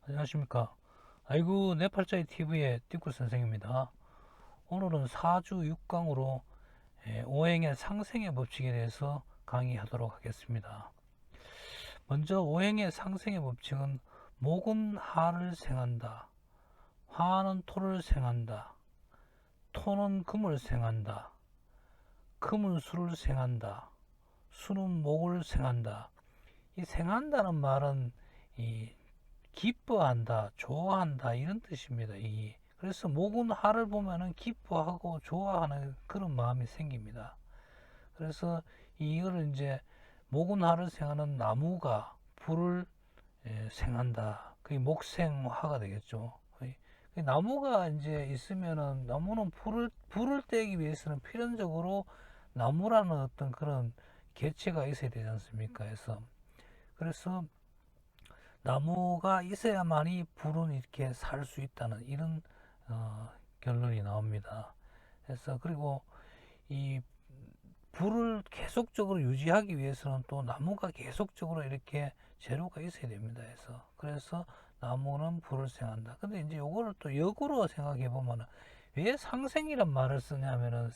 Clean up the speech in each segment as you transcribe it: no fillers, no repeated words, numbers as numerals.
안녕하십니까. 아이고 내 팔자의 TV의 띠꾸 선생입니다. 오늘은 4주 6강으로 오행의 상생의 법칙에 대해서 강의하도록 하겠습니다. 먼저 오행의 상생의 법칙은 목은 하를 생한다. 화는 토를 생한다. 토는 금을 생한다. 금은 수를 생한다. 수는 목을 생한다. 이 생한다는 말은 이 기뻐한다, 좋아한다 이런 뜻입니다. 그래서 목은 하를 보면은 기뻐하고 좋아하는 그런 마음이 생깁니다. 그래서 이거를 이제 목은 하를 생하는 나무가 불을 생한다. 그게 목생화가 되겠죠. 나무가 이제 있으면은 나무는 불을 떼기 위해서는 필연적으로 나무라는 어떤 그런 개체가 있어야 되지 않습니까? 그래서 나무가 있어야만이 불은 이렇게 살 수 있다는 이런 결론이 나옵니다. 그래서 그리고 이 불을 계속적으로 유지하기 위해서는 또 나무가 계속적으로 이렇게 재료가 있어야 됩니다. 그래서 나무는 불을 생한다. 근데 이제 요거를 또 역으로 생각해 보면 왜 상생이란 말을 쓰냐면은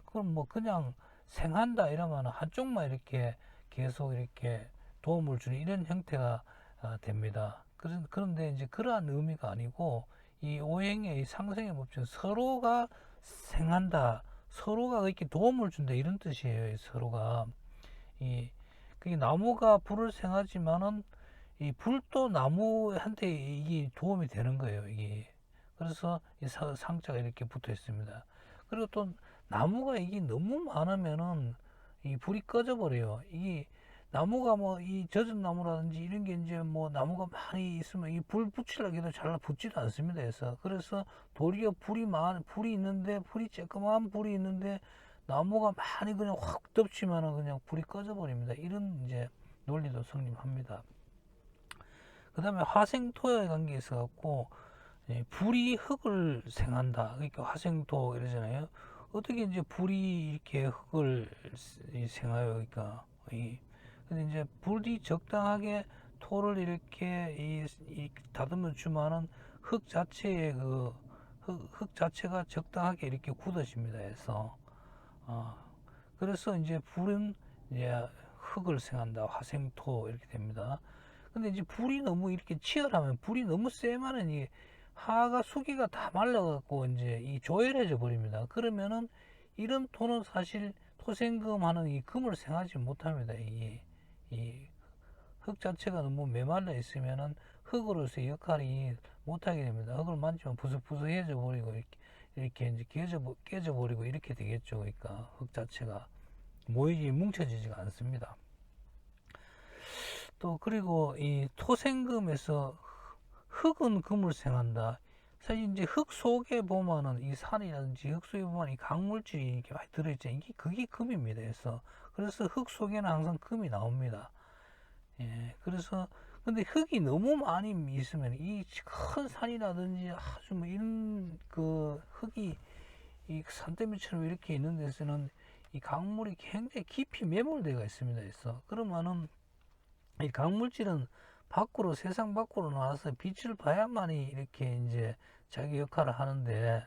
그건 뭐 그냥 생한다 이러면 한쪽만 이렇게 계속 이렇게 도움을 주는 이런 형태가 됩니다. 그런데 이제 그러한 의미가 아니고 이 오행의 이 상생의 법칙은 서로가 생한다, 서로가 이렇게 도움을 준다 이런 뜻이에요. 서로가 이 그게 나무가 불을 생하지만은 이 불도 나무한테 이게 도움이 되는 거예요. 이게 그래서 이 상자가 이렇게 붙어 있습니다. 그리고 또 나무가 이게 너무 많으면은 이 불이 꺼져 버려요. 이 나무가 뭐 이 젖은 나무라든지 이런 게 이제 뭐 나무가 많이 있으면 이 불 붙이려고 해도 잘 붙지도 않습니다. 그래서 도리어 불이 있는데 불이 쬐끄만 불이 있는데 나무가 많이 그냥 확 덮치면은 그냥 불이 꺼져 버립니다. 이런 이제 논리도 성립합니다. 그 다음에 화생토에 관계에 있어 갖고 불이 흙을 생한다. 그러니까 화생토 이러잖아요. 어떻게 이제 불이 이렇게 흙을 생하요? 그러니까 근데 이제 불이 적당하게 토를 이렇게 다듬어 주면은 흙 자체의 흙 자체가 적당하게 이렇게 굳어집니다. 어, 그래서 이제 불은 이제 흙을 생한다. 화생토 이렇게 됩니다. 근데 이제 불이 너무 이렇게 치열하면 불이 너무 세면은 이 하가 수기가 다 말라갖고 이제 이 조열해져 버립니다. 그러면은 이런 토는 사실 토생금하는 이 금을 생하지 못합니다. 이 흙 자체가 너무 메말라 있으면은 흙으로서의 역할이 못하게 됩니다. 흙을 만지면 부석부석해져 버리고 이렇게 이제 깨져 버리고 이렇게 되겠죠. 그러니까 흙 자체가 모이지 뭉쳐지지가 않습니다. 또 그리고 이 토생금에서 흙은 금을 생한다. 사실 이제 흙 속에 보면은 이 산이라든지 흙 속에 보면 이 강물질이 이렇게 많이 들어있잖아요. 그게 금입니다. 그래서 흙 속에는 항상 금이 나옵니다. 그래서 근데 흙이 너무 많이 있으면 이 큰 산이라든지 아주 뭐 이런 그 흙이 이 산더미처럼 이렇게 있는 데서는 이 강물이 굉장히 깊이 매몰되어 있습니다. 그러면은 이 강물질은 밖으로 세상 밖으로 나와서 빛을 봐야만이 이렇게 이제 자기 역할을 하는데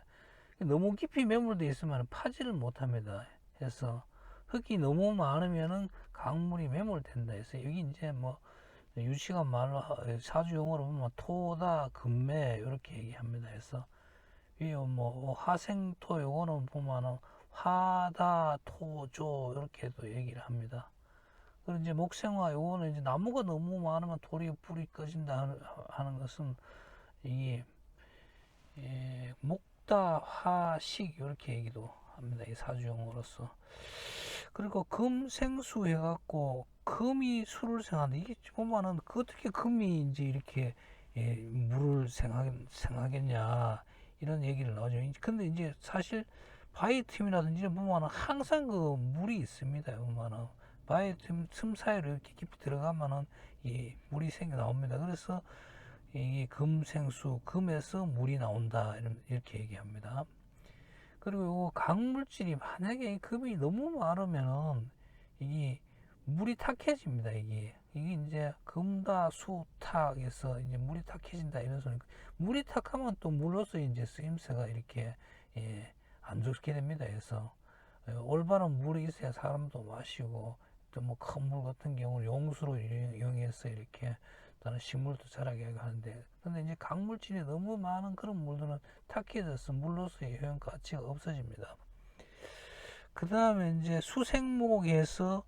너무 깊이 매몰되어 있으면 파지를 못합니다. 해서 흙이 너무 많으면은 강물이 매몰된다 해서 여기 이제 뭐 유치한 말로 사주 용어로 보면 토다 금매 이렇게 얘기합니다. 뭐 화생토 요거는 보면은 화다 토조 이렇게도 얘기를 합니다. 그리고 이제 목생화 요거는 이제 나무가 너무 많으면 돌이 불이 꺼진다 하는 것은 이게 목다 화식 이렇게 얘기도 합니다. 이 사주용어로서. 그리고 금생수 해갖고 금이 수를 생하는데 이게 보면은 어떻게 금이 이제 이렇게 물을 생하겠냐 이런 얘기를 나오죠. 근데 이제 사실 바위틈이라든지 보면은 항상 그 물이 있습니다. 보면은 바위틈 사이로 이렇게 깊이 들어가면은 이 물이 생겨 나옵니다. 그래서 이 금생수 금에서 물이 나온다 이렇게 얘기합니다. 그리고 강물질이 만약에 금이 너무 많으면은 이게 물이 탁해집니다. 이게 이제 금다수탁에서 이제 물이 탁해진다 이런 소리. 물이 탁하면 또 물로서 이제 쓰임새가 이렇게 예, 안 좋게 됩니다. 그래서 올바른 물이 있어야 사람도 마시고 또 뭐 큰 물 같은 경우는 용수로 이용해서 이렇게 다른 식물도 자라게 하는데, 근데 이제 강물질이 너무 많은 그런 물들은 탁해져서 물로서의 효용 가치가 없어집니다. 그 다음에 이제 수생목에서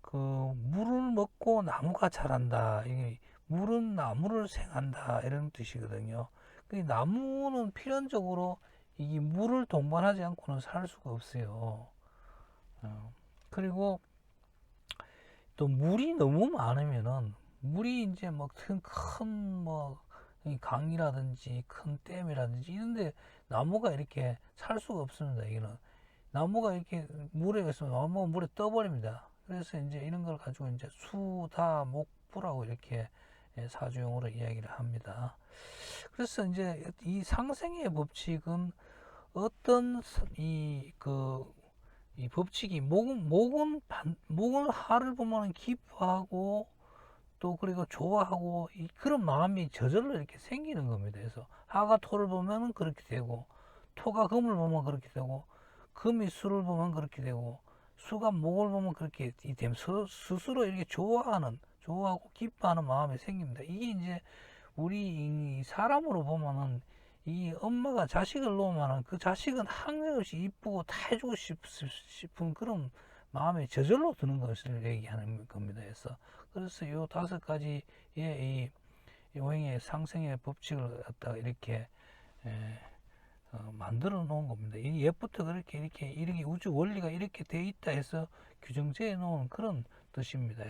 그 물을 먹고 나무가 자란다. 이게 물은 나무를 생한다 이런 뜻이거든요. 그 나무는 필연적으로 이 물을 동반하지 않고는 살 수가 없어요. 그리고 또 물이 너무 많으면은 물이 이제 뭐큰뭐 강이라든지 큰 댐이라든지 이런데 나무가 이렇게 살 수가 없습니다. 이거는 나무가 이렇게 물에 있으면 나무가 물에 떠버립니다. 그래서 이제 이런 걸 가지고 이제 수다목부라고 이렇게 사주용어로 이야기를 합니다. 그래서 이제 이 상생의 법칙은 어떤 이 법칙이 목은 하를 보면 기뻐하고 또 그리고 좋아하고 그런 마음이 저절로 이렇게 생기는 겁니다. 그래서 하가 토를 보면 그렇게 되고 토가 금을 보면 그렇게 되고 금이 수를 보면 그렇게 되고 수가 목을 보면 그렇게 되면 스스로 이렇게 좋아하고 기뻐하는 마음이 생깁니다. 이게 이제 우리 사람으로 보면은 이 엄마가 자식을 놓으면은 그 자식은 항상없이 이쁘고 다 해주고 싶은 그런 마음이 저절로 드는 것을 얘기하는 겁니다. 그래서 요 5가지의 이 오행의 상승의 법칙을 갖다가 이렇게 만들어 놓은 겁니다. 이 옛부터 이렇게 우주 원리가 이렇게 돼 있다 해서 규정지어 놓은 그런 뜻입니다.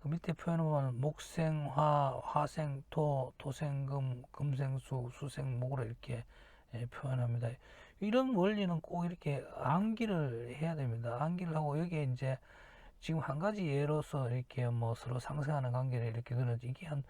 그 밑에 표현을 보면 목생화, 화생토, 토생금, 금생수, 수생목으로 이렇게 표현합니다. 이런 원리는 꼭 이렇게 암기를 해야 됩니다. 암기를 하고 여기에 이제 지금 한 가지 예로서 이렇게 뭐 서로 상생하는 관계를 이렇게 그런지 이게 한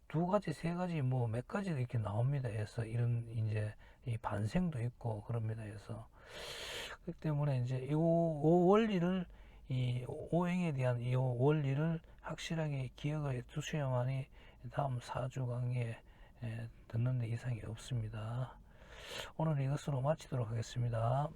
2가지, 3가지 뭐 몇 가지 이렇게 나옵니다. 그래서 이런 이제 이 반생도 있고 그럽니다. 그렇기 때문에 이제 이 원리를 이 오행에 대한 이 원리를 확실하게 기억을 두셔야만이 다음 4주 강의에 듣는 데 이상이 없습니다. 오늘 이것으로 마치도록 하겠습니다.